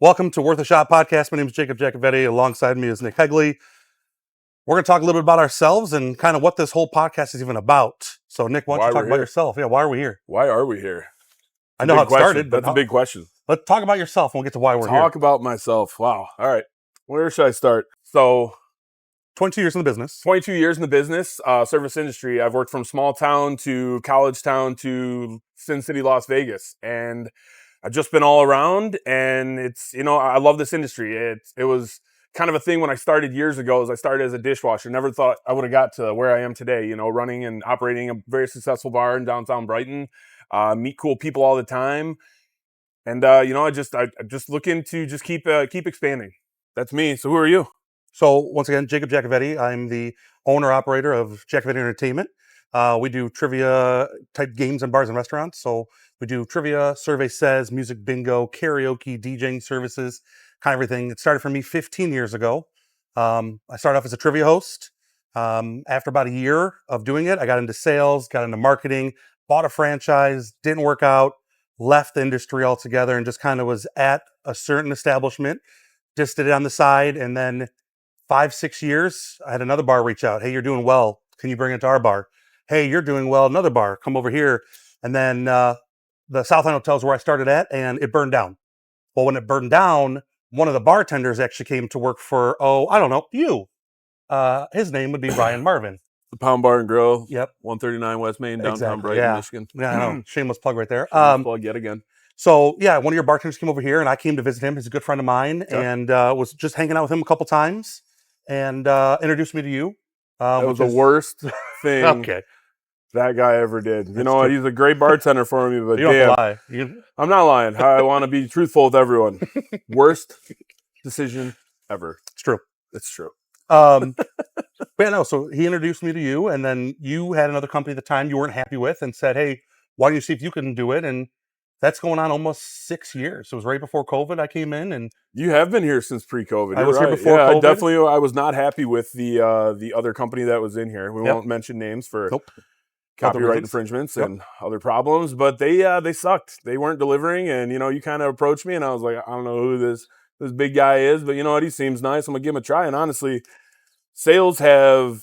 Welcome to Worth a Shot podcast. My name is Jacob Jacovetti. Alongside me is Nick Hegley. We're going to talk a little bit about ourselves and kind of what this whole podcast is even about. So, Nick, why don't you talk about yourself? Yeah, why are we here? Why are we here? I know how it started, but that's a big question. Let's talk about yourself and we'll get to why we're here. Talk about myself. Wow. All right. Where should I start? So, 22 years in the business. 22 years in the business, service industry. I've worked from small town to college town to Sin City, Las Vegas. And I've just been all around. And it's, I love this industry. It was kind of a thing when I started years ago. As I started as a dishwasher. Never thought I would have got to where I am today, running and operating a very successful bar in downtown Brighton. Meet cool people all the time. And, I just looking to just keep expanding. That's me. So who are you? So once again, Jacob Jacovetti. I'm the owner-operator of Jacovetti Entertainment. We do trivia type games in bars and restaurants. So we do trivia, survey says, music bingo, karaoke, DJing services, kind of everything. It started for me 15 years ago. I started off as a trivia host. After about a year of doing it, I got into sales, got into marketing, bought a franchise, didn't work out, left the industry altogether, and just kind of was at a certain establishment, just did it on the side. And then 5-6 years, I had another bar reach out. Hey, you're doing well. Can you bring it to our bar? Hey, you're doing well. Another bar. Come over here. And then the Southland Hotel is where I started at, and it burned down. Well, when it burned down, one of the bartenders actually came to work for, you. His name would be Ryan Marvin. The Pound Bar and Grill. Yep. 139 West Main, downtown Brighton, Michigan. Yeah, I know. Shameless plug right there. Plug yet again. So, yeah, one of your bartenders came over here, and I came to visit him. He's a good friend of mine, and was just hanging out with him a couple times, and introduced me to you. That was the worst thing that guy ever did. You know what? He's a great bartender for me, but you don't lie. I'm not lying. I want to be truthful with everyone. Worst decision ever. It's true. It's true. But yeah, no, so he introduced me to you, and then you had another company at the time you weren't happy with and said, hey, why don't you see if you can do it? And that's going on almost 6 years. It was right before COVID I came in. And you have been here since pre-COVID. I was here before COVID. I was not happy with the other company that was in here. We won't mention names for copyright infringements and other problems, but they sucked. They weren't delivering, and you kind of approached me, and I was like, I don't know who this big guy is, but you know what? He seems nice. I'm gonna give him a try. And honestly, sales have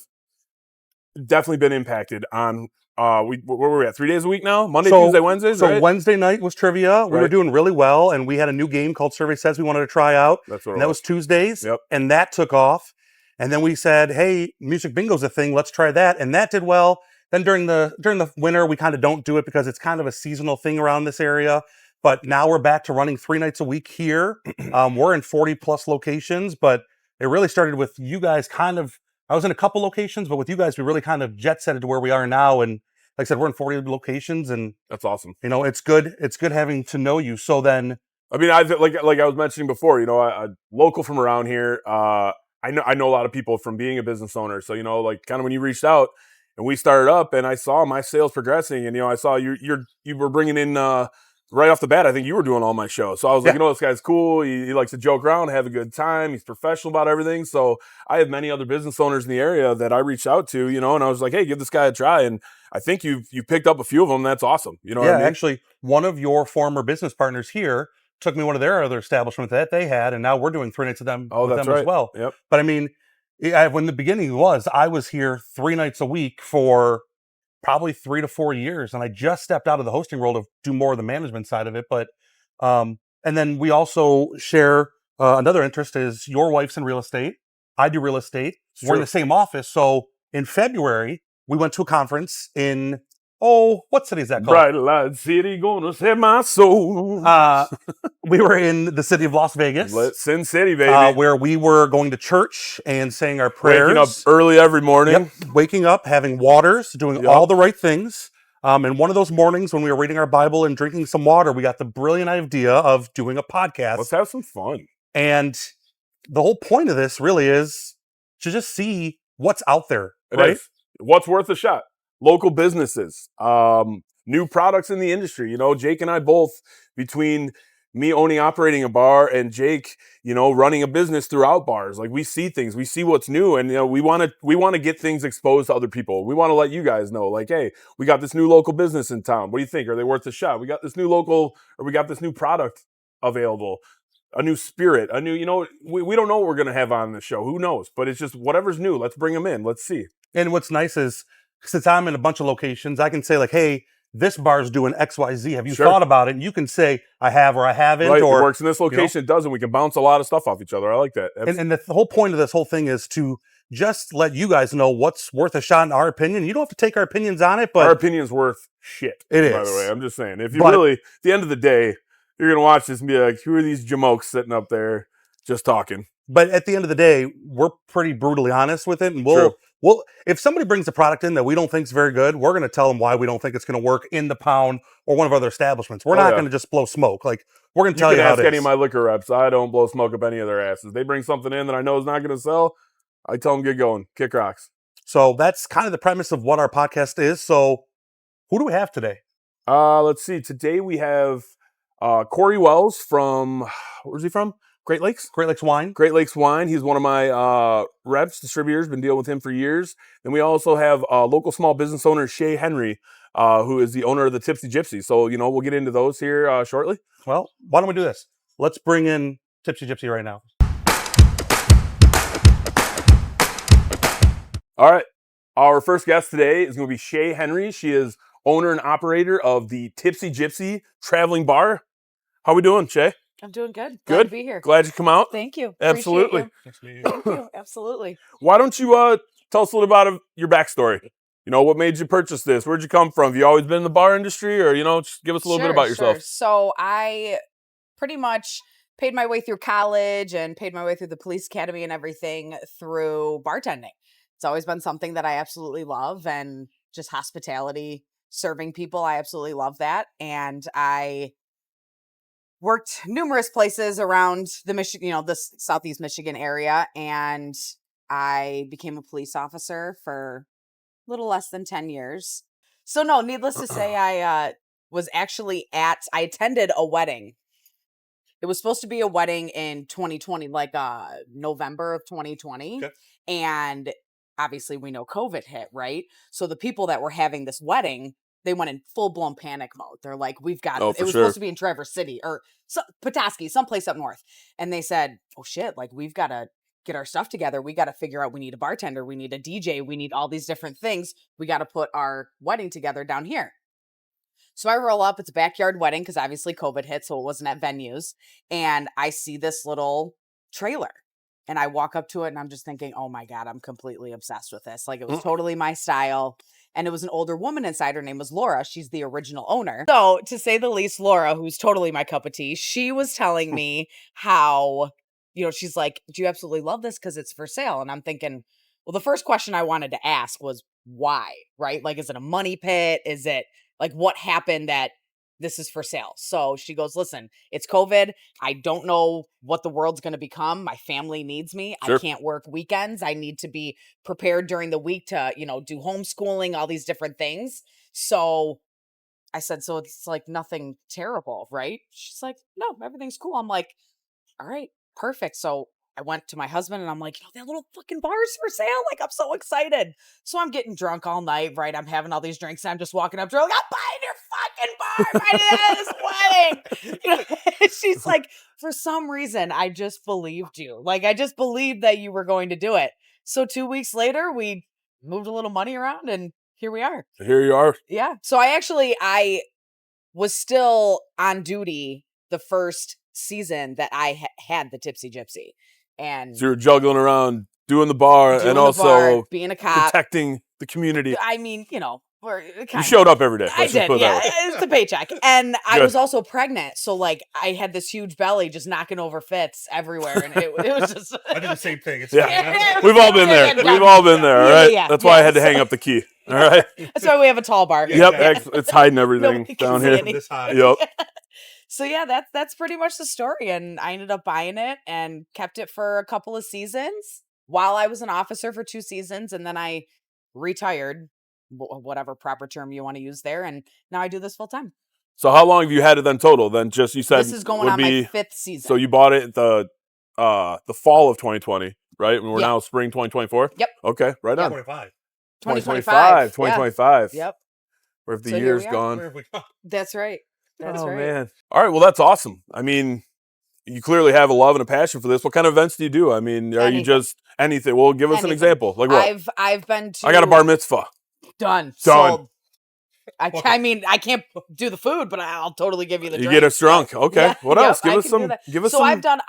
definitely been impacted on. Where were we at? 3 days a week now? Monday, Tuesday, Wednesdays? So right? Wednesday night was trivia. We were doing really well, and we had a new game called Survey Says we wanted to try out. That's what and that was Tuesdays, Yep. And that took off. And then we said, hey, music bingo's a thing. Let's try that. And that did well. Then during the winter, we kind of don't do it because it's kind of a seasonal thing around this area. But now we're back to running 3 nights a week here. We're in 40 plus locations, but it really started with you guys I was in a couple locations, but with you guys, we really kind of jet set it to where we are now. And like I said, we're in 40 locations, and that's awesome. It's good. It's good having to know you. So then, I mean, like I was mentioning before, I local from around here. I know a lot of people from being a business owner. So like kind of when you reached out and we started up, and I saw my sales progressing, and I saw you were bringing in right off the bat. I think you were doing all my shows. So I was like, this guy's cool. He likes to joke around, have a good time. He's professional about everything. So I have many other business owners in the area that I reached out to, and I was like, hey, give this guy a try. And I think you picked up a few of them. That's awesome. You know what I mean? Actually, one of your former business partners here took me one of their other establishments that they had, and now we're doing 3 nights with them as well. Yep. But I mean, when the beginning I was here 3 nights a week for probably 3 to 4 years, and I just stepped out of the hosting role to do more of the management side of it. But and then we also share another interest is your wife's in real estate. I do real estate. We're in the same office. So in February, we went to a conference in what city is that called? Bright Light City, gonna set my soul. We were in the city of Las Vegas. Sin City, baby. Where we were going to church and saying our prayers. Waking up early every morning. Yep. Waking up, having waters, doing all the right things. And one of those mornings when we were reading our Bible and drinking some water, we got the brilliant idea of doing a podcast. Let's have some fun. And the whole point of this really is to just see what's out there, right? What's worth a shot. Local businesses, new products in the industry. Jake and I both, between me operating a bar and Jake, running a business throughout bars, like we see things, we see what's new, and we want to get things exposed to other people. We want to let you guys know, like, hey, we got this new local business in town. What do you think? Are they worth a shot? We got this new product available. a new spirit, a new, we don't know what we're going to have on the show. Who knows? But it's just whatever's new. Let's bring them in. Let's see. And what's nice is, since I'm in a bunch of locations, I can say like, hey, this bar's doing XYZ. Have you thought about it? And you can say, I have or I haven't. Right, or it works in this location, it doesn't. We can bounce a lot of stuff off each other. I like that. And the whole point of this whole thing is to just let you guys know what's worth a shot in our opinion. You don't have to take our opinions on it, but our opinion's worth shit. It is. By the way, I'm just saying. If you really, at the end of the day, you're going to watch this and be like, who are these jamokes sitting up there just talking? But at the end of the day, we're pretty brutally honest with it. And we'll if somebody brings a product in that we don't think is very good, we're going to tell them why we don't think it's going to work in the Pound or one of our other establishments. We're not going to just blow smoke. Like, we're going to tell you how it is. You can ask any of my liquor reps. I don't blow smoke up any of their asses. They bring something in that I know is not going to sell, I tell them, get going. Kick rocks. So that's kind of the premise of what our podcast is. So who do we have today? Let's see. Today we have Corey Wells from, where's he from? Great Lakes? Great Lakes Wine. Great Lakes Wine. He's one of my reps, distributors, been dealing with him for years. And we also have local small business owner Shay Henry, who is the owner of the Tipsy Gypsy. So, we'll get into those here shortly. Well, why don't we do this? Let's bring in Tipsy Gypsy right now. All right. Our first guest today is going to be Shay Henry. She is owner and operator of the Tipsy Gypsy Traveling Bar. How we doing, Shay? I'm doing good. Glad to be here. Glad you come out. Thank you. Absolutely. Thank you. Absolutely. Why don't you tell us a little about your backstory? What made you purchase this? Where'd you come from? Have you always been in the bar industry, or just give us a little bit about yourself? Sure. So I pretty much paid my way through college and paid my way through the police academy and everything through bartending. It's always been something that I absolutely love, and just hospitality, serving people. I absolutely love that. And I worked numerous places around the the Southeast Michigan area, and I became a police officer for a little less than 10 years. So no, needless to say, I was actually I attended a wedding. It was supposed to be a wedding in 2020, like November of 2020. Okay. And obviously we know COVID hit, right? So the people that were having this wedding, they went in full-blown panic mode. They're like, we've got it. It was supposed to be in Traverse City or Petoskey, someplace up north. And they said, oh shit, like, we've got to get our stuff together. We got to figure out, we need a bartender, we need a DJ, we need all these different things. We got to put our wedding together down here. So I roll up, it's a backyard wedding because obviously COVID hit, so it wasn't at venues. And I see this little trailer. And I walk up to it and I'm just thinking, oh my God, I'm completely obsessed with this. Like, it was totally my style. And it was an older woman inside. Her name was Laura. She's the original owner. So, to say the least, Laura, who's totally my cup of tea, she was telling me how, she's like, do you absolutely love this because it's for sale? And I'm thinking, well, the first question I wanted to ask was why, right? Like, is it a money pit? Is it like, what happened that this is for sale? So she goes, listen, it's COVID. I don't know what the world's going to become. My family needs me. Sure. I can't work weekends. I need to be prepared during the week to, do homeschooling, all these different things. So I said, so it's like nothing terrible, right? She's like, no, everything's cool. I'm like, all right, perfect. So I went to my husband and I'm like, that little fucking bar's for sale. Like, I'm so excited. So I'm getting drunk all night, right? I'm having all these drinks. And I'm just walking up to her like, I'm buying your fucking bar right at this wedding. She's like, for some reason, I just believed you. Like, I just believed that you were going to do it. So 2 weeks later, we moved a little money around and here we are. Here you are. Yeah. So I was still on duty the first season that I had the Tipsy Gypsy. And so you're juggling around doing the bar and also being a cop, protecting the community. I mean, you showed up every day. I did, yeah. It's the paycheck. And I was also pregnant. So, like, I had this huge belly just knocking over fits everywhere. And it was just... I did the same thing. It's We've all been there. We've all been there, all right? Yeah. That's why I had to hang up the key, all right? That's why we have a tall bar. Yep, it's hiding everything down here. This high. Yep. So yeah, that's pretty much the story. And I ended up buying it and kept it for a couple of seasons while I was an officer for 2 seasons. And then I retired, whatever proper term you want to use there. And now I do this full time. So how long have you had it then total? Then just, you said this is going on my 5th season. So you bought it the fall of 2020, right? And we're now spring 2024? Yep. Okay, right on. 2025. 2025. Yeah. Yep. Where have the years gone? That's right. That's right. Man. All right. Well, that's awesome. I mean, you clearly have a love and a passion for this. What kind of events do you do? I mean, are you just anything? Well, give us an example. Like what? I've been to. I got a bar mitzvah. Done. Sold. I mean, I can't do the food, but I'll totally give you the. You get us drunk. Okay. Yeah, what else? Give us some. So I've done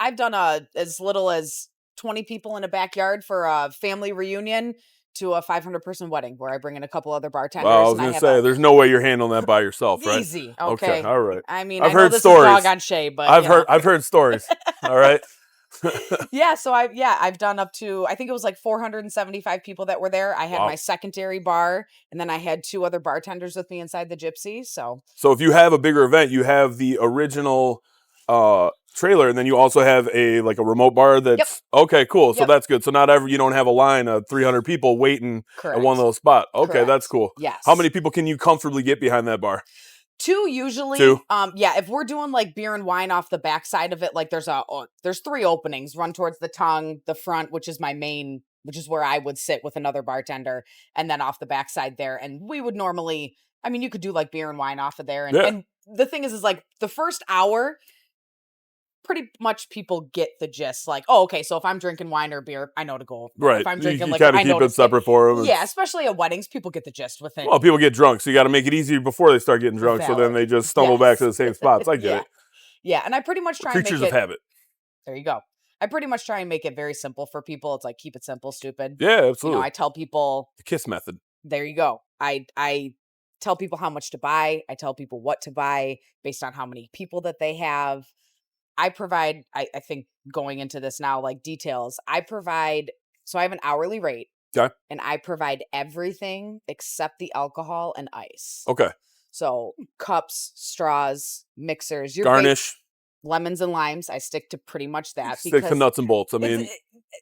as little as 20 people in a backyard for a family reunion to a 500-person wedding where I bring in a couple other bartenders. Well, I was going to say, there's no way you're handling that by yourself, right? Easy. Okay. All right. I mean, I've heard heard this stories. Is dog on Shay, but I've heard stories. All right. Yeah. So I've done up to, I think it was like 475 people that were there. I had my secondary bar, and then I had 2 other bartenders with me inside the Gypsy. So if you have a bigger event, you have the original trailer, and then you also have a remote bar that's okay, cool. So that's good. So you don't have a line of 300 people waiting at one little spot. Okay, that's cool. Yes. How many people can you comfortably get behind that bar? 2 usually. 2? Yeah, if we're doing like beer and wine off the back side of it, like there's 3 openings, run towards the tongue, the front, which is where I would sit with another bartender, and then off the back side there. And we would normally, I mean, you could do like beer and wine off of there. And the thing is like the first hour, pretty much people get the gist. Like, oh, okay, so if I'm drinking wine or beer, I know to go. Right. If I'm drinking liquor, I know keep it separate for them. Yeah, especially at weddings, people get the gist with it. Well, people get drunk, so you got to make it easier before they start getting drunk, so then they just stumble back to the same spots. I get it. Yeah, and I pretty much try and make it... Creatures of habit. There you go. I pretty much try and make it very simple for people. It's like, keep it simple, stupid. Yeah, absolutely. I tell people... The KISS method. There you go. I tell people how much to buy. I tell people what to buy based on how many people that they have. I provide, I think going into this now, like details, so I have an hourly rate. Okay. And I provide everything except the alcohol and ice. Okay. So cups, straws, mixers, garnish. Lemons and limes. I stick to pretty much that. Stick to nuts and bolts. I mean,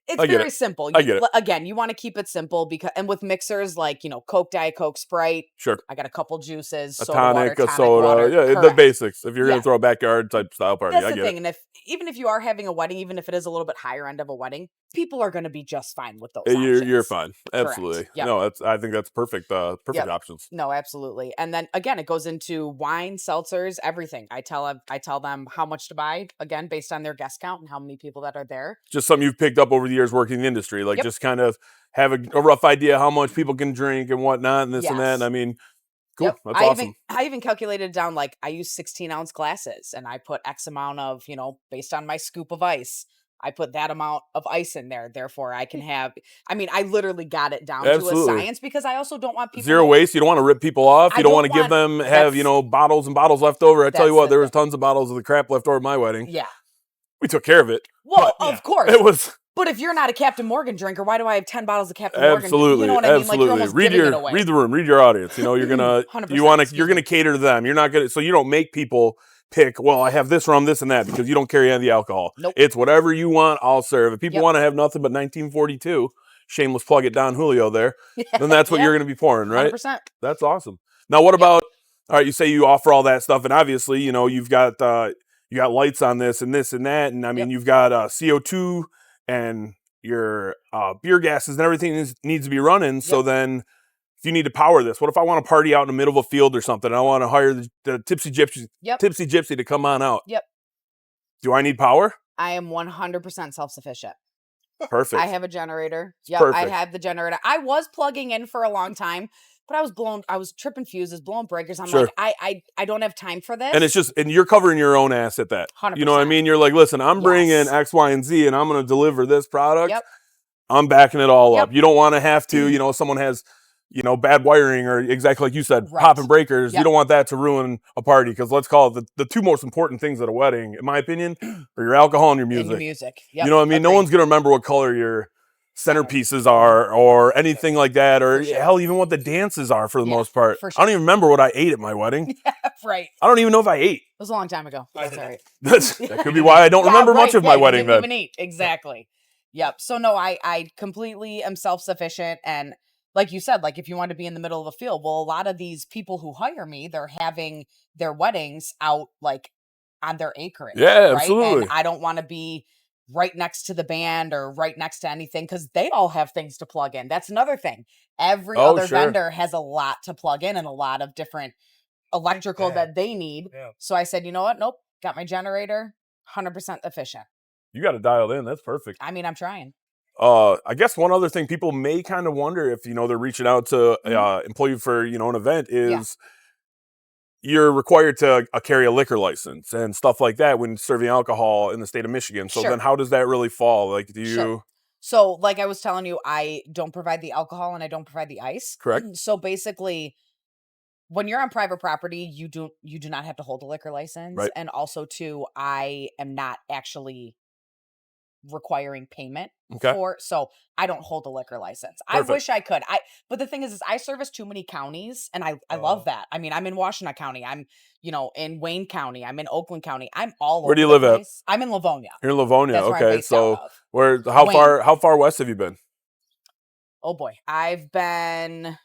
it's very simple. I get it. Again, you want to keep it simple and with mixers like, Coke, Diet Coke, Sprite. Sure. I got a couple juices, a soda tonic, water, a soda. water. Yeah, the basics. If you're going to throw a backyard type style party, That's I the get thing. it. And even if you are having a wedding, even if it is a little bit higher end of a wedding, people are going to be just fine with those options. You're fine. Absolutely. Yep. No, I think that's perfect. Perfect options. No, absolutely. And then again, it goes into wine, seltzers, everything. I tell them how much to buy, again, based on their guest count and how many people that are there. Just something you've picked up over the years working in the industry, like just kind of have a rough idea how much people can drink and whatnot and this and that. And I mean, cool. That's awesome. I even calculated it down, like I use 16-ounce glasses and I put X amount of, based on my scoop of ice, I put that amount of ice in there. Therefore, I can have, I literally got it down to a science because I also don't want people. Zero waste. You don't want to rip people off. You don't want to give them, bottles and bottles left over. I tell you what, there was tons of bottles of the crap left over at my wedding. Yeah. We took care of it. Well, of course. It was. But if you're not a Captain Morgan drinker, why do I have 10 bottles of Captain Morgan? Absolutely. You know what I mean? Absolutely. Like you're almost read the room, read your audience. You're gonna you're gonna cater to them. You're not gonna so you don't make people pick, well, I have this rum, this and that, because you don't carry any of the alcohol. Nope. It's whatever you want, I'll serve. If people want to have nothing but 1942, shameless plug it down Julio there, then that's what you're gonna be pouring, right? 100%. That's awesome. Now what about all right, you say you offer all that stuff, and obviously, you've got you got lights on this and that, and I mean you've got CO2 and your beer gases and everything needs to be running. So then if you need to power this, what if I want to party out in the middle of a field or something? And I want to hire the Tipsy Gypsy to come on out. Yep. Do I need power? I am 100% self-sufficient. Perfect. I have a generator. Yep. Perfect. I have the generator. I was plugging in for a long time, but I was tripping fuses, blowing breakers. I'm like, I don't have time for this. And and you're covering your own ass at that. 100%. You know what I mean? You're like, listen, I'm bringing X, Y, and Z, and I'm going to deliver this product. Yep. I'm backing it all up. You don't want to have to, someone has, bad wiring or exactly like you said, popping breakers. Yep. You don't want that to ruin a party because let's call it the 2 most important things at a wedding, in my opinion, are your alcohol and your music. And your music. Yep. You know what I mean? No one's going to remember what color your centerpieces are or anything like that, or hell, even what the dances are for the most part. For sure. I don't even remember what I ate at my wedding. Right. I don't even know if I ate. It was a long time ago. That's all right. That could be why I don't remember much of my wedding then. Even eat. Exactly. Yep. So no, I completely am self-sufficient. And like you said, like if you want to be in the middle of a field, well, a lot of these people who hire me, they're having their weddings out like on their acreage. Yeah, right? absolutely. And I don't want to be right next to the band or right next to anything because they all have things to plug in. That's another thing. Every other vendor has a lot to plug in and a lot of different electrical that they need. Yeah. So I said, you know what? Nope. Got my generator. 100% efficient. You got it dialed in. That's perfect. I mean, I'm trying. I guess one other thing people may kind of wonder if, they're reaching out to employ you for, an event is you're required to carry a liquor license and stuff like that when serving alcohol in the state of Michigan. So then how does that really fall? Like, do you... So like I was telling you, I don't provide the alcohol and I don't provide the ice. Correct. So basically, when you're on private property, you do not have to hold a liquor license. Right. And also too, I am not actually requiring payment for, so I don't hold a liquor license. Perfect. I wish I could. But the thing is I service too many counties, and I love that. I mean, I'm in Washtenaw County. I'm, in Wayne County. I'm in Oakland County. I'm all over. Where do you live at? I'm in Livonia. You're in Livonia. That's okay. So how far west have you been? Oh boy. I've been...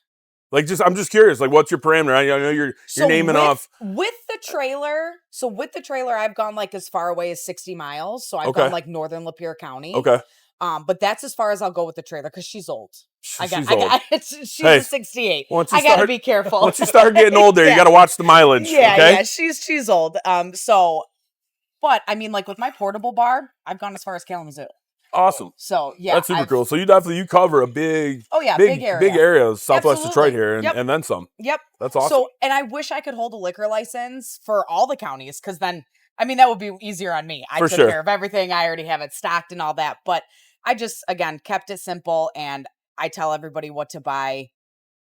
Like, I'm just curious. Like, what's your parameter? I know you're naming off with the trailer. So with the trailer, I've gone like as far away as 60 miles. So I've gone like northern Lapeer County. Okay. But that's as far as I'll go with the trailer because she's old. She's a 68. I gotta be careful. Once you start getting older, you gotta watch the mileage. Yeah, she's old. But I mean, like with my portable bar, I've gone as far as Kalamazoo. Awesome. So yeah, that's super cool. So you cover a big area of Southwest Detroit here, and then some. Yep, that's awesome. So, and I wish I could hold a liquor license for all the counties, because then, I mean, that would be easier on me. I took care of everything. I already have it stocked and all that. But I just, again, kept it simple, and I tell everybody what to buy.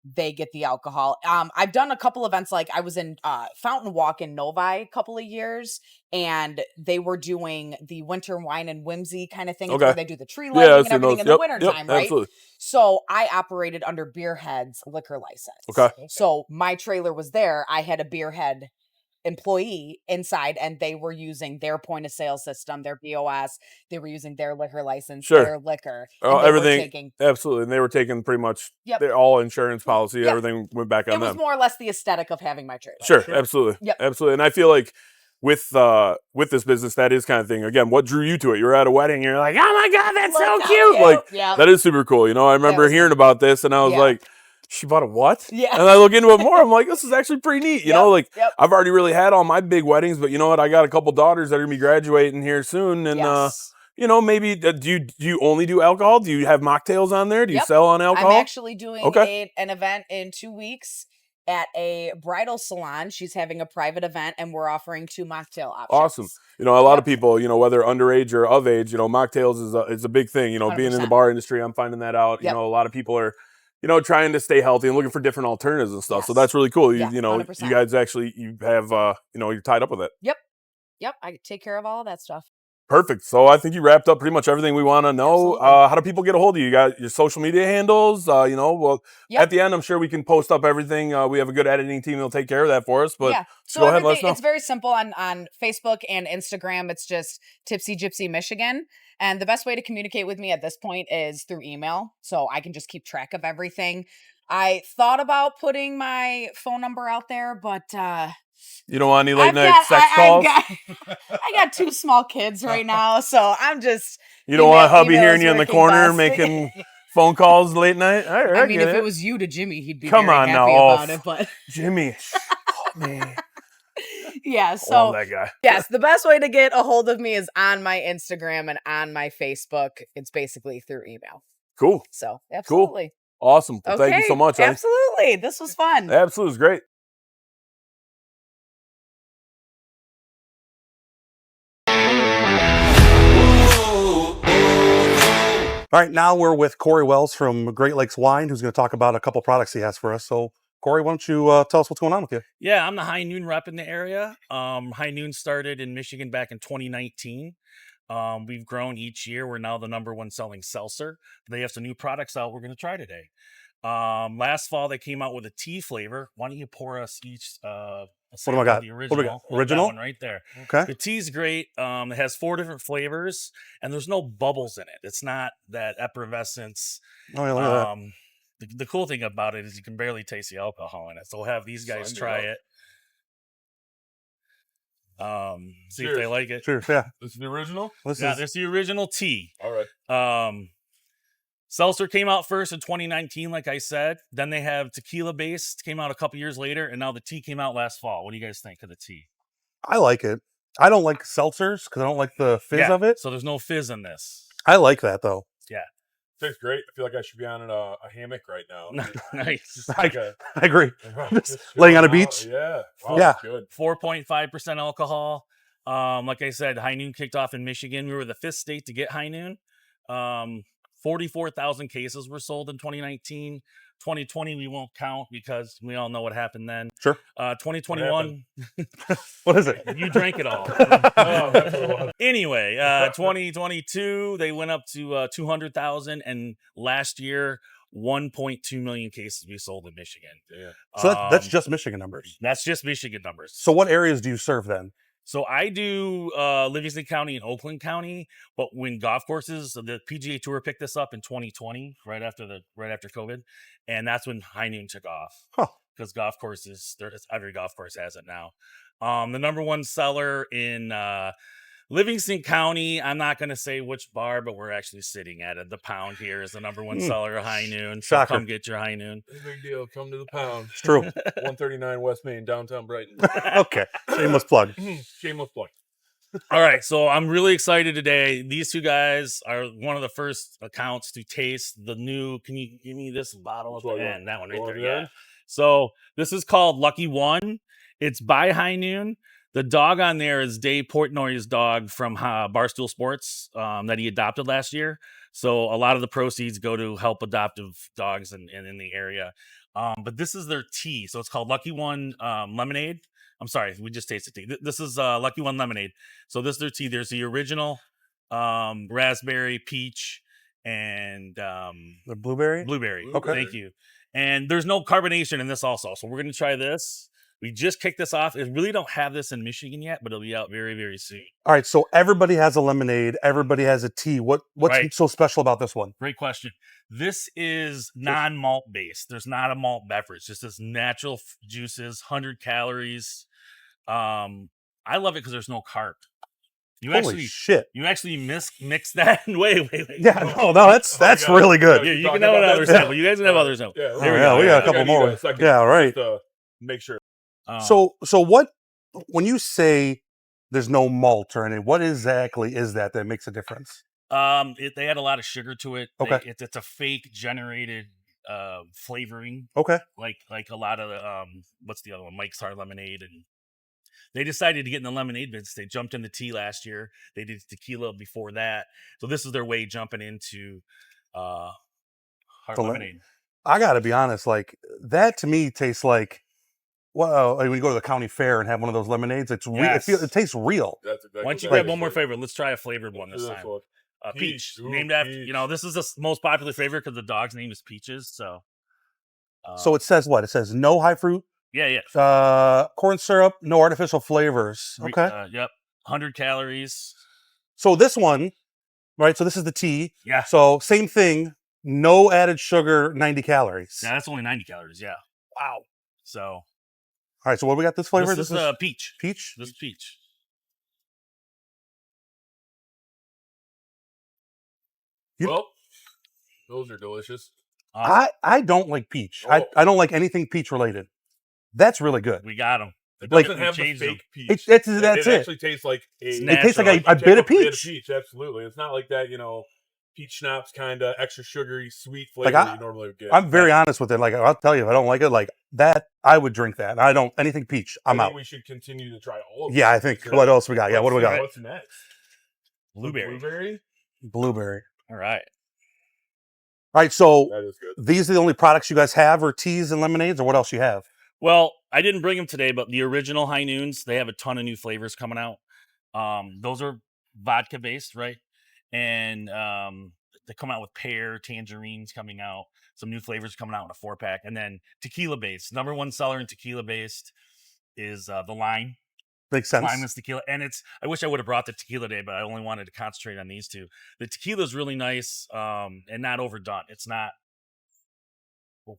They get the alcohol. I've done a couple events, like I was in Fountain Walk in Novi a couple of years, and they were doing the winter wine and whimsy kind of thing, where they do the tree lighting and everything in the wintertime, right? Absolutely. So I operated under Beerhead's liquor license. Okay. So my trailer was there. I had a Beerhead employee inside, and they were using their point of sale system, their POS. They were using their liquor license, their liquor. Everything. Absolutely. And they were taking pretty much their all insurance policy. Everything went back on them. It was more or less the aesthetic of having my trailer. Sure. Absolutely. Yep. Absolutely. And I feel like with this business, that is kind of thing. Again, what drew you to it? You're at a wedding, and you're like, oh my God, that's so cute. That is super cool. I remember hearing about this, and I was like, she bought a what? Yeah. And I look into it more. I'm like, this is actually pretty neat. You know, I've already really had all my big weddings, but you know what? I got a couple daughters that are gonna be graduating here soon, and maybe do you only do alcohol? Do you have mocktails on there? Do you sell on alcohol? I'm actually doing an event in 2 weeks at a bridal salon. She's having a private event, and we're offering 2 mocktail options. Awesome. A lot of people, whether underage or of age, mocktails is a big thing. 100%. Being in the bar industry, I'm finding that out. A lot of people are trying to stay healthy and looking for different alternatives and stuff. Yes. So that's really cool. You 100%. You guys actually, you have, you're tied up with it. Yep. I take care of all of that stuff. Perfect. So I think you wrapped up pretty much everything we want to know. How do people get a hold of you? You got your social media handles, at the end, I'm sure we can post up everything. We have a good editing team that'll take care of that for us, but so go ahead and let us know. It's very simple on Facebook and Instagram. It's just Tipsy Gypsy Michigan. And the best way to communicate with me at this point is through email. So I can just keep track of everything. I thought about putting my phone number out there, but, you don't want any late night sex calls? I got 2 small kids right now, so I'm just... You don't want hubby hearing you in the corner making phone calls late night? I mean, if it was you to Jimmy, he'd be very happy about it, but... Jimmy, call me. Yeah, so... I love that guy. Yes, the best way to get a hold of me is on my Instagram and on my Facebook. It's basically through email. Cool. So, absolutely. Cool. Awesome. Well, thank you so much. Absolutely. This was fun. Absolutely. It was great. All right, now we're with Corey Wells from Great Lakes Wine, who's going to talk about a couple products he has for us. So, Corey, why don't you tell us what's going on with you? Yeah, I'm the High Noon rep in the area. High Noon started in Michigan back in 2019. We've grown each year. We're now the #1 selling seltzer. They have some new products out we're going to try today. Last fall, they came out with a tea flavor. Why don't you pour us each what do I got? The original. What do we got? Original? That one right there. Okay. The tea's great. It has 4 different flavors, and there's no bubbles in it. It's not that effervescence. Oh, yeah, look at that. The cool thing about it is you can barely taste the alcohol in it. So we'll have these guys try it. See if they like it. Sure, yeah. This is the original? This is the original tea. All right. Seltzer came out first in 2019, like I said. Then they have tequila based, came out a couple years later, and now the tea came out last fall. What do you guys think of the tea? I like it. I don't like seltzers because I don't like the fizz of it. So there's no fizz in this. I like that though. Yeah. Tastes great. I feel like I should be on a hammock right now. Nice. I agree. Just laying on a out. beach. Yeah. Wow, Yeah. Good. 4.5% alcohol. Like I said, High Noon kicked off in Michigan. We were the 5th state to get High Noon. 44,000 cases were sold in 2019. 2020 we won't count because we all know what happened then. Sure. 2021. What is it? You drank it all. Anyway, 2022 they went up to 200,000, and last year 1.2 million cases we sold in Michigan. Yeah. So that's just Michigan numbers. That's just Michigan numbers. So what areas do you serve then? So I do Livingston County and Oakland County, but when golf courses, the PGA Tour picked this up in 2020, right after COVID, and that's when High Noon took off. Because golf courses, every golf course has it now. The number one seller in Livingston County, I'm not going to say which bar, but we're actually sitting at it. The Pound here is the number one seller of High Noon. So Shocker. come get your High Noon. Big deal. Come to the Pound. It's true. 139 West Main, downtown Brighton. Okay. Shameless plug. Shameless plug. All right, so I'm really excited today. These two guys are one of the first accounts to taste the new. Can you give me this bottle at the end? That one right there. Yeah. So this is called Lucky One. It's by High Noon. The dog on there is Dave Portnoy's dog from Barstool Sports that he adopted last year. So a lot of the proceeds go to help adoptive dogs in the area. But this is their tea. So it's called Lucky One Lemonade. I'm sorry, we just tasted tea. This is Lucky One Lemonade. So this is their tea. There's the original raspberry, peach, and the blueberry? Blueberry. Okay. Thank you. And there's no carbonation in this also. So we're going to try this. We just kicked this off. We really don't have this in Michigan yet, but it'll be out very, very soon. All right, so everybody has a lemonade. Everybody has a tea. What's Right. so special about this one? Great question. This is non-malt based. There's not a malt beverage. Just this natural juices, 100 calories. I love it because there's no carb. Holy shit! You actually mix that. Wait. Yeah, no, that's really good. You can have another sample. You guys can have others now. Yeah, we got a couple more. Yeah, all right. Make sure. So what? When you say there's no malt or anything, what exactly is that makes a difference? They add a lot of sugar to it. Okay. It's a fake generated flavoring. Okay. Like a lot of the what's the other one? Mike's Hard Lemonade, and they decided to get in the lemonade business. They jumped into tea last year. They did tequila before that. So this is their way jumping into hard lemonade. I got to be honest, like that to me tastes like, well, when you go to the county fair and have one of those lemonades, it tastes real. That's exactly. Why don't you grab one more flavor? Let's try a flavored one this time. Peach. Ooh, named after, peach. this is the most popular flavor because the dog's name is Peaches. So so it says what? It says no high fruit. Yeah. Corn syrup, no artificial flavors. Okay. Yep. 100 calories. So this one, right? So this is the tea. Yeah. So same thing. No added sugar, 90 calories. Yeah, that's only 90 calories. Yeah. Wow. So. All right. So what we got this flavor? This is peach. Peach? This is peach. Well, those are delicious. I don't like peach. I don't like anything peach related. That's really good. We got them. It doesn't have the fake peach. It actually tastes like it tastes like a bit of peach. Absolutely. It's not like that, peach schnapps kind of extra sugary, sweet flavor you normally would get. I'm very honest with it. Like, I'll tell you, if I don't like it, like that, I would drink that. I don't, anything peach, I'm out. We should continue to try all of them. Yeah, I think. What else we got? Yeah, what do we got? What's next? Blueberry. All right. All right, so that is good. These are the only products you guys have, or teas and lemonades, or what else you have? Well, I didn't bring them today, but the original High Noons, they have a ton of new flavors coming out. Those are vodka based, right? And they come out with pear, tangerines coming out, some new flavors coming out in a 4-pack, and then tequila based. Number one seller in tequila based is the Lime. Makes sense. Limeless tequila, and I wish I would have brought the tequila today, but I only wanted to concentrate on these two. The tequila is really nice and not overdone. It's not.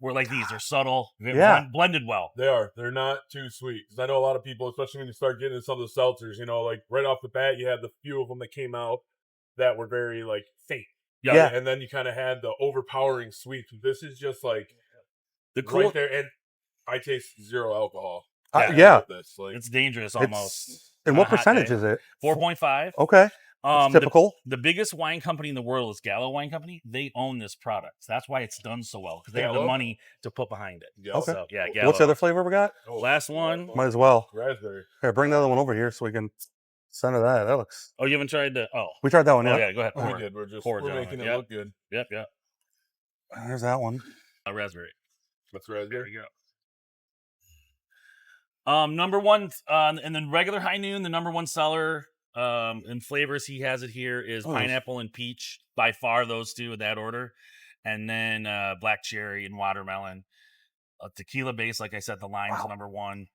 We're like these. They're subtle. They're blended well. They are. They're not too sweet. Because I know a lot of people, especially when you start getting into some of the seltzers, like right off the bat, you had the few of them that came out that were very like faint. Yeah. And then you kind of had the overpowering sweet. This is just like the cool right there, and I taste zero alcohol. Yeah. This. Like, it's dangerous almost. And what percentage is it? 4.5. Okay. That's typical. The biggest wine company in the world is Gallo Wine Company. They own this product. That's why it's done so well, because they have the money to put behind it. Okay. So, yeah, Gallo. What's the other flavor we got? Last one. Might as well. Raspberry. Here, bring the other one over here so we can send her that. That looks. Oh, you haven't tried the. Oh. We tried that one, Oh, yeah. yeah, go ahead. We did. We're making it look good. Yep. There's that one. Raspberry. That's raspberry. There you go. Number one, and then regular High Noon, the number one seller in flavors, he has it here, is pineapple and peach. By far, those two in that order. And then black cherry and watermelon. Tequila base, like I said, the lime's number one.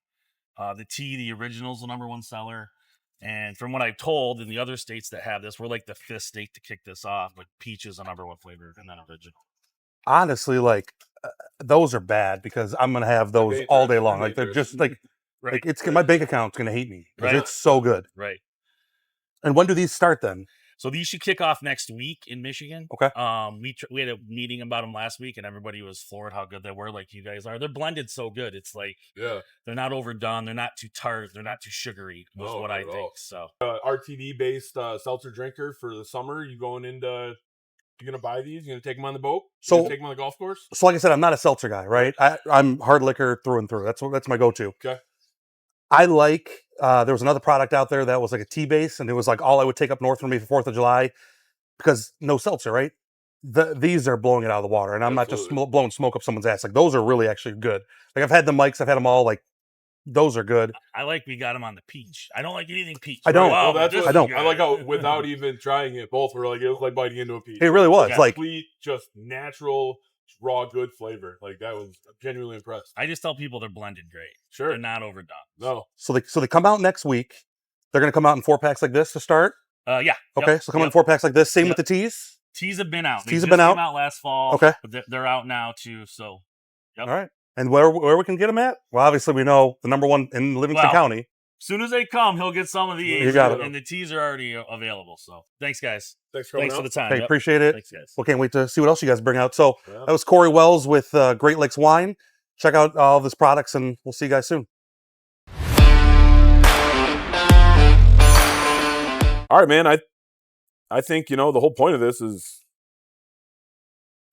The tea, the original's the number one seller. And from what I've told in the other states that have this, we're like the fifth state to kick this off. But peach is the number one flavor and then original. Honestly, like those are bad because I'm gonna have those all day long. Like they're just like, like it's my bank account's gonna hate me because it's so good. Right. And when do these start then? So these should kick off next week in Michigan. Okay. We had a meeting about them last week, and everybody was floored how good they were. Like you guys are. They're blended so good. It's like they're not overdone. They're not too tart. They're not too sugary. Is what I think. So RTD based seltzer drinker for the summer. You going into? You gonna buy these? You gonna take them on the boat? You gonna take them on the golf course? So like I said, I'm not a seltzer guy, right? I'm hard liquor through and through. That's my go-to. Okay. I like. There was another product out there that was like a tea base, and it was like all I would take up north for me for 4th of July, because no seltzer, right? These are blowing it out of the water, and I'm not just blowing smoke up someone's ass. Like those are really actually good. Like I've had the mics, I've had them all. Like those are good. I like we got them on the peach. I don't like anything peach. I don't. Well, I don't. I like how without even trying it, both were like it was like biting into a peach. It really was like complete, just natural, raw, good flavor. Like that was genuinely impressed. I just tell people they're blended great. Sure, they're not overdone. No. So they come out next week. They're gonna come out in 4-packs like this to start. Yeah. Okay, so come in 4-packs like this. Same with the teas. Teas have been out. Teas have been out. Came out last fall. Okay, but they're out now too. So, all right. And where we can get them at? Well, obviously we know the number one in Livingston County. As soon as they come, he'll get some of these. You got it. And the teas are already available. So thanks, guys. Thanks for the time. Hey, appreciate it. Thanks, guys. Well, can't wait to see what else you guys bring out. So that was Corey Wells with Great Lakes Wine. Check out all of his products, and we'll see you guys soon. All right, man. I think, the whole point of this is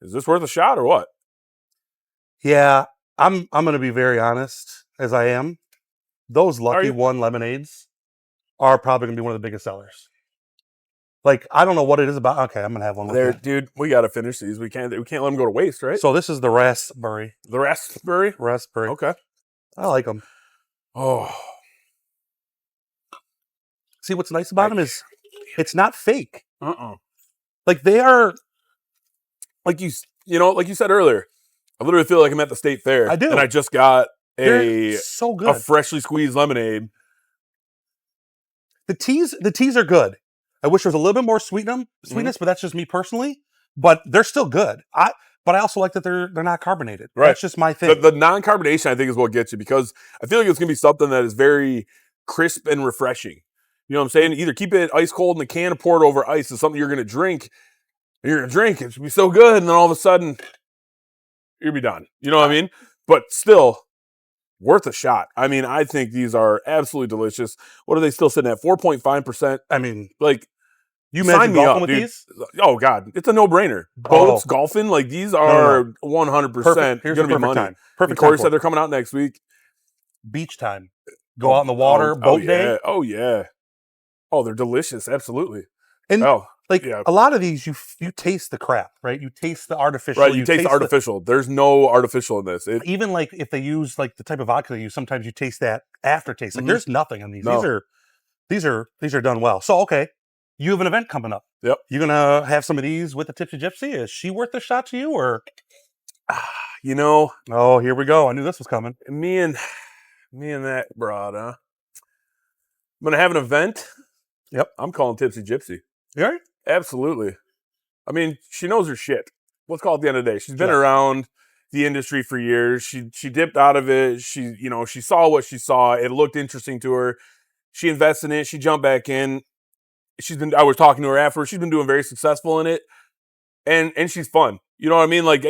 this worth a shot or what? Yeah, I'm going to be very honest, as I am. Those Lucky One lemonades are probably going to be one of the biggest sellers. Like, I don't know what it is about. Okay, I'm going to have one there, dude. We got to finish these. We can't let them go to waste, right? So this is the raspberry. The raspberry? Raspberry. Okay. I like them. Oh. See, what's nice about them is it's not fake. Like they are, like you said earlier, I literally feel like I'm at the state fair. I do. And I just got so good. A freshly squeezed lemonade. The teas are good. I wish there was a little bit more sweetness, but that's just me personally. But they're still good. But I also like that they're not carbonated. Right. That's just my thing. The non-carbonation, I think, is what gets you, because I feel like it's going to be something that is very crisp and refreshing. You know what I'm saying? Either keep it ice cold in the can or pour it over ice. It's something you're going to drink. You're going to drink. It should be so good. And then all of a sudden, you'll be done. You know what I mean? But still, worth a shot. I mean, I think these are absolutely delicious. What are they still sitting at? 4.5%. I mean, like, you imagine golfing with dude. these? Oh, God. It's a no-brainer. Boats, golfing, like, these are 100% going to be money. Time. Perfect. Corey said they're coming out next week. Beach time. Go out in the water, boat day. Oh, yeah. Oh, they're delicious. Absolutely. And a lot of these, you taste the crap, right? You taste the artificial. Right, you taste the artificial. There's no artificial in this. Even like if they use like the type of vodka they use, sometimes you taste that aftertaste. Like there's nothing in these. No. These are done well. So okay, you have an event coming up. Yep. You gonna have some of these with the Tipsy Gypsy? Is she worth a shot to you, or? Oh, here we go. I knew this was coming. Me and that broad, huh? I'm gonna have an event. Yep. I'm calling Tipsy Gypsy. Yeah. Absolutely. I mean, she knows her shit. Let's call it the end of the day. She's been around the industry for years. She dipped out of it. She saw what she saw. It looked interesting to her. She invested in it. She jumped back in. I was talking to her afterwards. She's been doing very successful in it. And she's fun. You know what I mean? Like,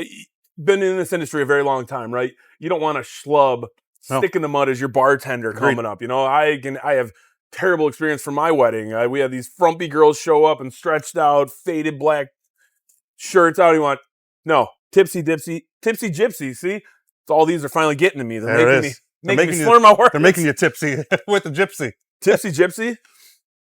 been in this industry a very long time, right? You don't want a schlub stick in the mud as your bartender coming up. You know, I have terrible experience for my wedding. We had these frumpy girls show up and stretched out, faded black shirts out. You want no Tipsy Gypsy. See, so all these are finally getting to me. They're making me slur my words. They're making you tipsy with the gypsy. Tipsy Gypsy,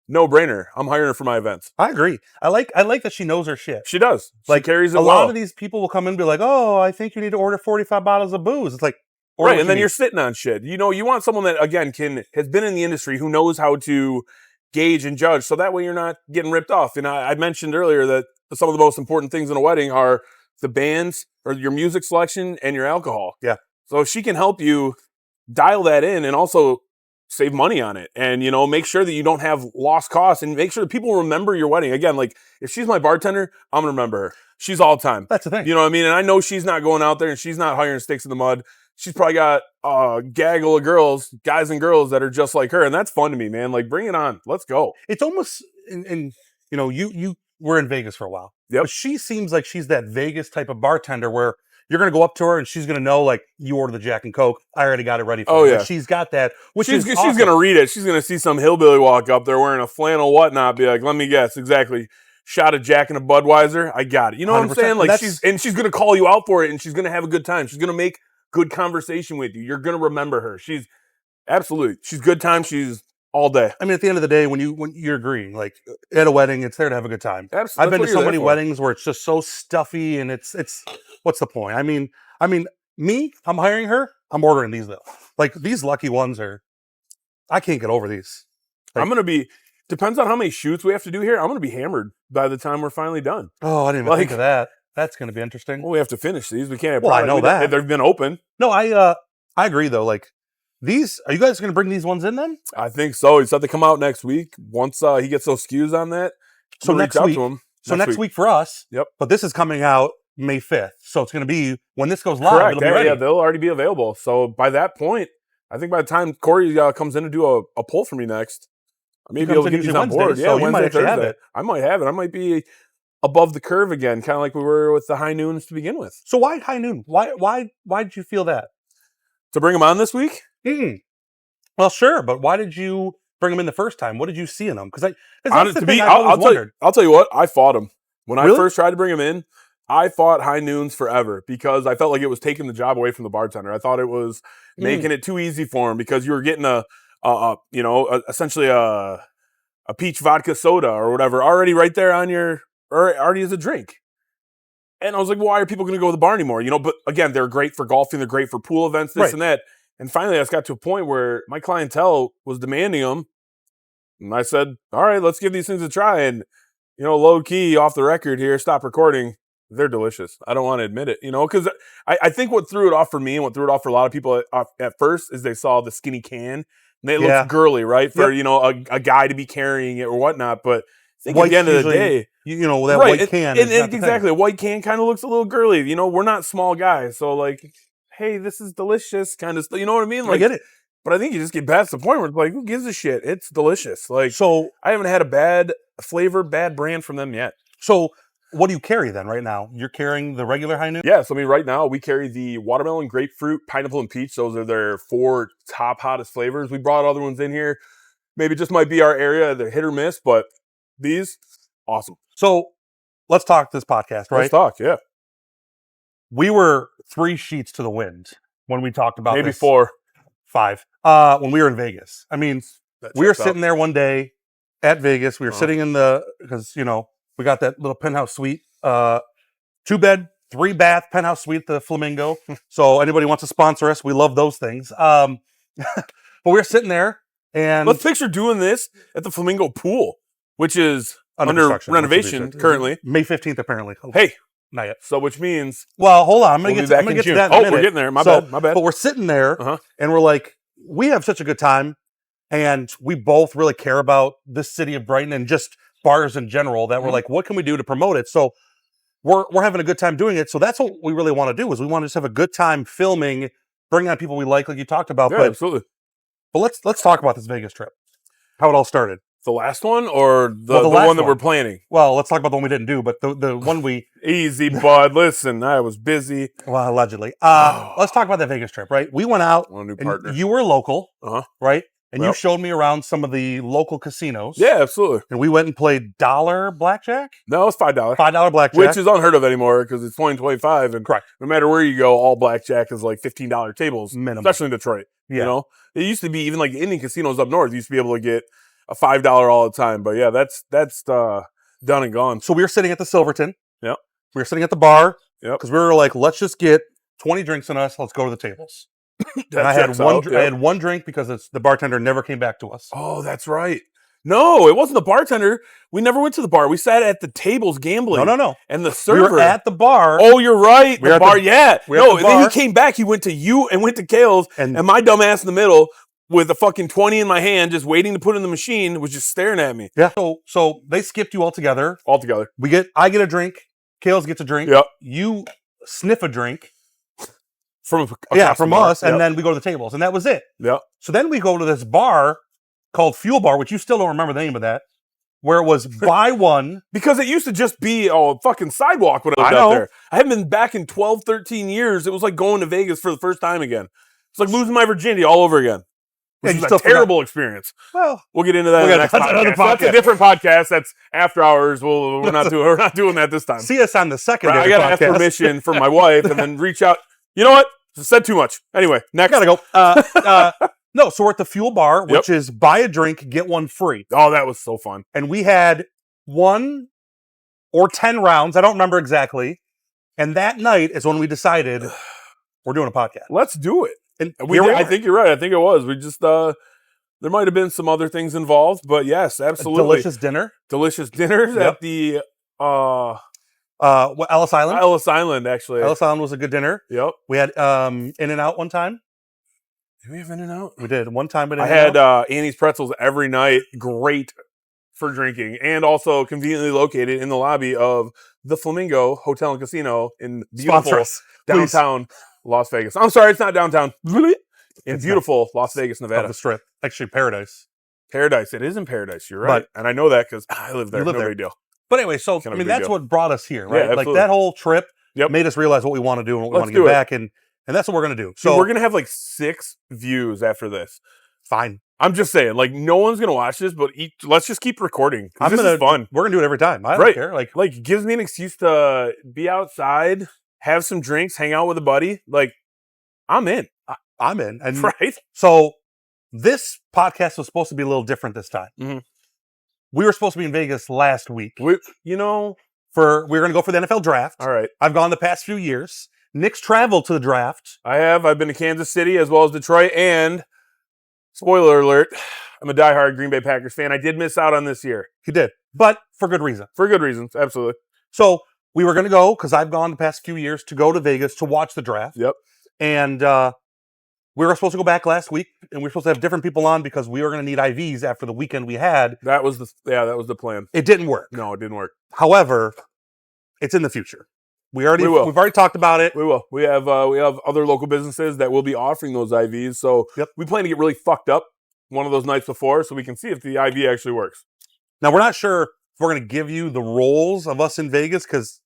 no brainer. I'm hiring her for my events. I agree. I like that she knows her shit. She does. She carries it a well. lot of these people will come in and be like, "Oh, I think you need to order 45 bottles of booze." It's like, right, and then you're sitting on shit. You want someone that again has been in the industry, who knows how to gauge and judge, so that way you're not getting ripped off. And I mentioned earlier that some of the most important things in a wedding are the bands or your music selection and your alcohol. Yeah. So if she can help you dial that in and also save money on it, and make sure that you don't have lost costs, and make sure that people remember your wedding. Again, like if she's my bartender, I'm gonna remember her. She's all time. That's the thing. You know what I mean? And I know she's not going out there and she's not hiring sticks in the mud. She's probably got a gaggle of girls, guys and girls that are just like her, and that's fun to me, man. Like, bring it on. Let's go. It's almost, you were in Vegas for a while. Yep. But she seems like she's that Vegas type of bartender where you're going to go up to her and she's going to know, like, you order the Jack and Coke. I already got it ready for you. Yeah. Like, she's got that, which she's is awesome. going to read it. She's going to see some hillbilly walk up there wearing a flannel whatnot, be like, let me guess, exactly. Shot of Jack and a Budweiser. I got it. You know what I'm saying? Like, she's going to call you out for it, and she's going to have a good time. She's going to make good conversation with you. You're going to remember her. She's good time. She's all day. I mean, at the end of the day, when you're agreeing, like at a wedding, it's there to have a good time. Absolutely. I've been to so many weddings where it's just so stuffy, and it's what's the point? I mean, me, I'm hiring her. I'm ordering these though. Like these lucky ones I can't get over these. Like, I'm going to be. Depends on how many shoots we have to do here. I'm going to be hammered by the time we're finally done. Oh, I didn't even think of that. That's going to be interesting. Well, we have to finish these. We can't have I know that. They've been open. No, I agree, though. Like, these, are you guys going to bring these ones in then? I think so. He said they come out next week. Once he gets those SKUs on that, so next week. So next week for us. Yep. But this is coming out May 5th. So it's going to be, when this goes live, correct. It'll be ready. Yeah, they'll already be available. So by that point, I think by the time Corey comes in to do a poll for me next, maybe he'll get these on board. So yeah, you might actually have it. I might have it. I might be above the curve again, kind of like we were with the high noons to begin with. So why high noon? Why did you feel that? To bring them on this week? Well, sure, but why did you bring them in the first time? What did you see in them? Because I'll tell you what, I fought them. When really? I first tried to bring them in, I fought high noons forever because I felt like it was taking the job away from the bartender. I thought it was making it too easy for him because you were getting essentially a peach vodka soda or whatever already right there on already as a drink. And I was like, well, why are people going to go to the bar anymore? But again, they're great for golfing. They're great for pool events, this and that. And finally, I just got to a point where my clientele was demanding them. And I said, all right, let's give these things a try. And, low key, off the record here, stop recording. They're delicious. I don't want to admit it, because I think what threw it off for me and what threw it off for a lot of people at first is they saw the skinny can. And it looks girly, right? For, a guy to be carrying it or whatnot. But I think at the end of the day, that white can. Exactly. A white can kind of looks a little girly. We're not small guys. So, like, hey, this is delicious kind of stuff. You know what I mean? Like, I get it. But I think you just get past the point where it's like, who gives a shit? It's delicious. Like, so I haven't had a bad flavor, bad brand from them yet. So what do you carry then right now? You're carrying the regular high noon? Yeah. So, right now we carry the watermelon, grapefruit, pineapple, and peach. Those are their 4 top hottest flavors. We brought other ones in here. Maybe it just might be our area. They're hit or miss, but these, awesome. So let's talk this podcast, right? Let's talk, yeah. We were 3 sheets to the wind when we talked about maybe this. 4. 5. When we were in Vegas. I mean, we were sitting there one day at Vegas. We were sitting in because, we got that little penthouse suite, 2-bed, 3-bath penthouse suite, the Flamingo. So anybody wants to sponsor us, we love those things. But we were sitting there and let's picture doing this at the Flamingo pool, which is under renovation currently. May 15th, apparently. Hey. Not yet. So which means... Well, hold on. I'm going to get to that in a minute. We're getting there. My bad. But we're sitting there, and we're like, we have such a good time, and we both really care about this city of Brighton and just bars in general, that we're like, what can we do to promote it? So we're having a good time doing it. So that's what we really want to do, is we want to just have a good time filming, bring on people we like you talked about. Yeah, absolutely. But let's talk about this Vegas trip, how it all started. The last one or the one that we're planning? Well, let's talk about the one we didn't do, but the one we... Easy, bud. Listen, I was busy. Well, allegedly. Let's talk about that Vegas trip, right? We went out. A new partner. You were local, right? and you showed me around some of the local casinos. Yeah, absolutely. And we went and played $1 blackjack. No, it's $5. $5 blackjack, which is unheard of anymore because it's 2025, and correct. No matter where you go, all blackjack is like $15 tables, minimum, especially in Detroit. Yeah. You know, it used to be even like Indian casinos up north. You used to be able to get a $5 all the time, but yeah, that's done and gone. So we were sitting at the Silverton. Yep. We were sitting at the bar. Yep. Because we were like, let's just get 20 drinks in us. Let's go to the tables. And I had one drink because the bartender never came back to us. Oh, that's right. No, it wasn't the bartender. We never went to the bar. We sat at the tables gambling. No. And the server. We were at the bar. Oh, you're right. The bar, yeah. No, then he came back. He went to you and went to Kale's. And my dumb ass in the middle with a fucking 20 in my hand, just waiting to put in the machine, was just staring at me. Yeah. So they skipped you altogether. Altogether. I get a drink. Kale's gets a drink. Yep. You sniff a drink. From us. And then we go to the tables. And that was it. Yep. So then we go to this bar called Fuel Bar, which you still don't remember the name of that, where it was buy one. Because it used to just be a fucking sidewalk when I lived out there. I haven't been back in 12, 13 years. It was like going to Vegas for the first time again. It's like losing my virginity all over again. Which is a terrible experience. Well, we'll get into that in the next podcast. That's a different podcast. That's after hours. We're not doing that this time. See us on the secondary podcast. I got to ask permission from my wife and then reach out. You know what? Said too much. Anyway, next. Gotta go. No, so we're at the Fuel Bar, which is buy a drink, get one free. Oh, that was so fun. And we had 1 or 10 rounds. I don't remember exactly. And that night is when we decided we're doing a podcast. Let's do it. And I think you're right. I think it was. We just, there might have been some other things involved, but yes, absolutely. Delicious dinner. Delicious dinners at the, Ellis Island. Ellis Island, actually. Ellis Island was a good dinner. Yep. We had In-N-Out one time. Did we have In-N-Out? We did one time. I had Annie's Pretzels every night. Great for drinking, and also conveniently located in the lobby of the Flamingo Hotel and Casino in beautiful downtown Las Vegas. I'm sorry, it's not downtown. In beautiful Las Vegas, Nevada. Of the Strip. Actually, Paradise. Paradise. It is in Paradise. You're right. And I know that because I live there. No big deal. But anyway, so that's what brought us here, right? Yeah, like that whole trip made us realize what we want to do and what we want to get back. And that's what we're going to do. So we're going to have like 6 views after this. Fine. I'm just saying, like, no one's going to watch this, but let's just keep recording. This is fun. We're going to do it every time. I don't care. Like, it gives me an excuse to be outside, have some drinks, hang out with a buddy. Like, I'm in. I'm in. And right. So this podcast was supposed to be a little different this time. Mm-hmm. We were supposed to be in Vegas last week. We were going to go for the NFL draft. All right. I've gone the past few years. Nick's traveled to the draft. I have. I've been to Kansas City as well as Detroit. And spoiler alert, I'm a diehard Green Bay Packers fan. I did miss out on this year. You did. But for good reason. For good reasons. Absolutely. So we were going to go, because I've gone the past few years, to go to Vegas to watch the draft. Yep. And we were supposed to go back last week, and we were supposed to have different people on because we were going to need IVs after the weekend we had. That was the plan. It didn't work. No, it didn't work. However, it's in the future. We've already talked about it. We will. We have other local businesses that will be offering those IVs. So we plan to get really fucked up one of those nights before so we can see if the IV actually works. Now, we're not sure if we're going to give you the roles of us in Vegas because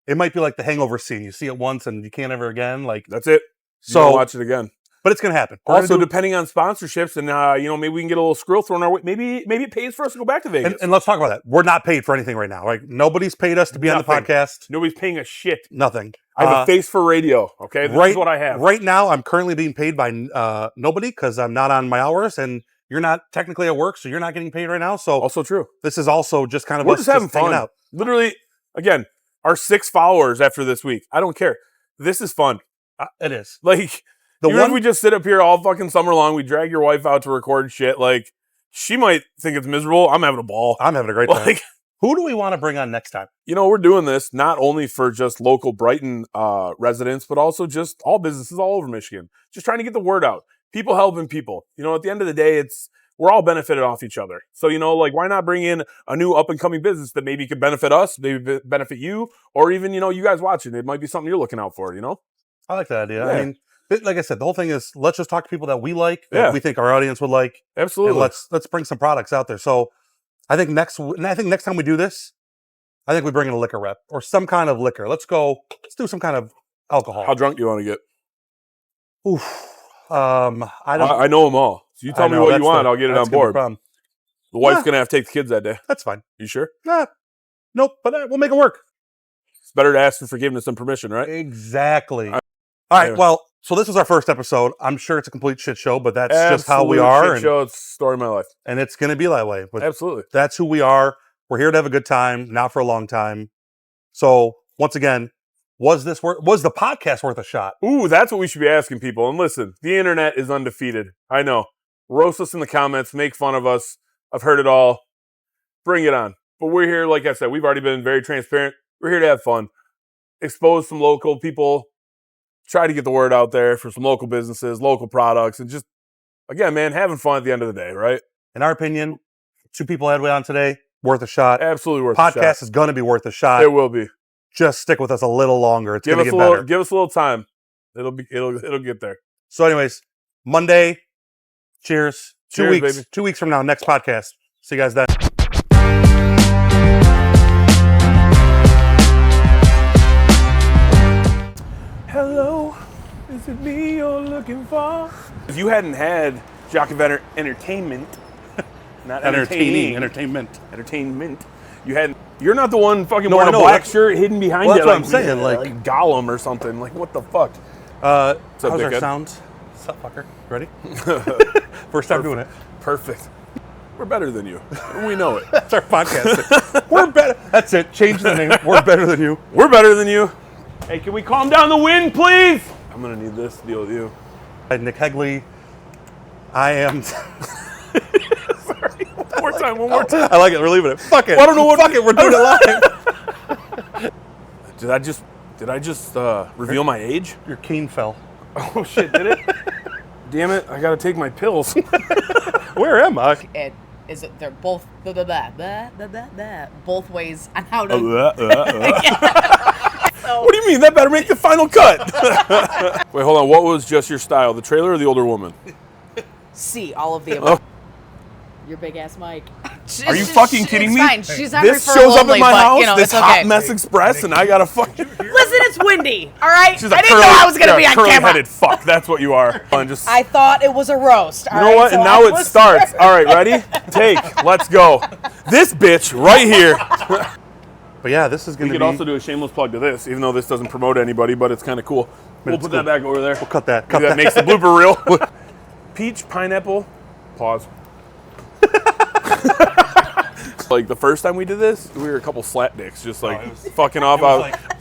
it might be like the Hangover scene. You see it once and you can't ever again. Like that's it. You don't watch it again. But it's going to happen. Also, depending on sponsorships, and maybe we can get a little skrill thrown our way. Maybe it pays for us to go back to Vegas. And let's talk about that. We're not paid for anything right now. Like nobody's paid us to be on the podcast. Nobody's paying us shit. Nothing. I have a face for radio. Okay, this is what I have right now. I'm currently being paid by nobody because I'm not on my hours, and you're not technically at work, so you're not getting paid right now. So also true. This is also just kind of we're just having fun. Out. Literally, again, our 6 followers after this week. I don't care. This is fun. It is like. If we just sit up here all fucking summer long, we drag your wife out to record shit, like, she might think it's miserable. I'm having a ball. I'm having a great time. Who do we want to bring on next time? We're doing this not only for just local Brighton residents, but also just all businesses all over Michigan. Just trying to get the word out. People helping people. At the end of the day, we're all benefited off each other. So, why not bring in a new up-and-coming business that maybe could benefit us, maybe benefit you, or even, you guys watching. It might be something you're looking out for, I like that idea. Yeah. I mean, like I said, the whole thing is let's just talk to people that we like, that we think our audience would like. Absolutely. And let's bring some products out there. So I think next time we do this, I think we bring in a liquor rep or some kind of liquor. Let's do some kind of alcohol. How drunk do you want to get? Oof. I know them all. So you tell me what you want, I'll get it on board. The wife's going to have to take the kids that day. That's fine. You sure? Nope, but we'll make it work. It's better to ask for forgiveness than permission, right? Exactly. All right, well, so this is our first episode. I'm sure it's a complete shit show, but that's just how we are. Shit show, it's the story of my life. And it's going to be that way. But Absolutely. That's who we are. We're here to have a good time, not for a long time. So, once again, was the podcast worth a shot? Ooh, that's what we should be asking people. And listen, the internet is undefeated. I know. Roast us in the comments. Make fun of us. I've heard it all. Bring it on. But we're here, like I said, we've already been very transparent. We're here to have fun. Expose some local people. Try to get the word out there for some local businesses, local products. And just, again, man, having fun at the end of the day, right? In our opinion, 2 people had way on today. Worth a shot. Absolutely worth a shot. Podcast is going to be worth a shot. It will be. Just stick with us a little longer. It's going to get better. Give us a little time. It'll get there. So, anyways, Monday. Cheers. 2 weeks. Baby. 2 weeks from now, next podcast. See you guys then. Hello, is it me you're looking for? If you hadn't had Jockey Vet Entertainment, not entertainment, you're not the one fucking wearing a black shirt hidden behind that's it. What I'm saying. Like Gollum or something. Like, what the fuck? How's our sound? What's up, fucker? Ready? First time doing it. Perfect. We're better than you. We know it. That's our podcast. We're better. That's it. Change the name. We're better than you. We're better than you. Hey, can we calm down the wind, please? I'm going to need this to deal with you. Hi, Nick Hegley. I am... Sorry. One more time. I like it. We're leaving it. Fuck it. Well, I don't know what... Fuck it. We're doing it live. Did I just reveal my age? Your cane fell. Oh, shit. Did it? Damn it. I got to take my pills. Where am I? They're both both ways on how to... What do you mean? That better make the final cut. Wait, hold on. What was just your style? The trailer or the older woman? See, all of the above. Your big ass mic. Are you fucking kidding me? Fine. She's on this referral shows up only, at my but, house, you know, this it's hot okay. mess express, and I gotta fucking... Listen, it's windy, all right? I didn't know I was gonna be on camera. Curly-headed fuck, that's what you are. I thought it was a roast. You know what? And now it starts. All right, ready? Take. Let's go. This bitch right here. But yeah, this is going to be... We could also do a shameless plug to this, even though this doesn't promote anybody, but it's kind of cool. We'll put that back over there. We'll cut that. That makes the blooper reel. Peach, pineapple, pause. Like the first time we did this, we were a couple slap dicks, just like fucking off.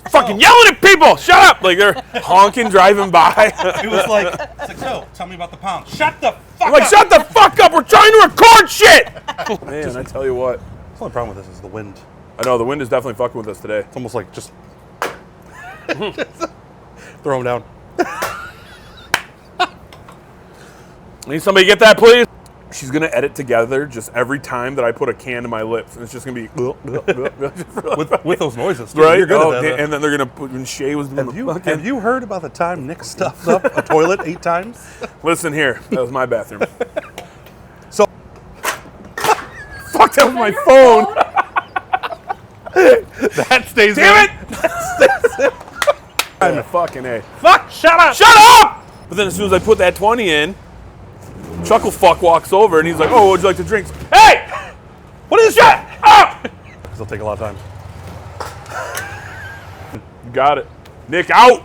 Fucking yelling at people. Shut up! Like they're honking, driving by. It was like, so tell me about the pound. Shut the fuck up! Like, shut the fuck up! We're trying to record shit. Man, I tell you what. The only problem with this is the wind. I know the wind is definitely fucking with us today. It's almost like just throw them down. Need somebody get that, please? She's going to edit together just every time that I put a can to my lips. And it's just going to be... with those noises. Right? You're good at that. And then they're going to put... When Shay was doing have you heard about the time Nick stuffed up a toilet 8 times? Listen here. That was my bathroom. So... Fuck, that was my phone. That stays Damn it! I'm a fucking A. Fuck, shut up! Shut up! But then as soon as I put that 20 in, Chuckle Fuck walks over and he's like, oh, what would you like to drink? Hey! What is shut up? This will take a lot of time. You got it. Nick out!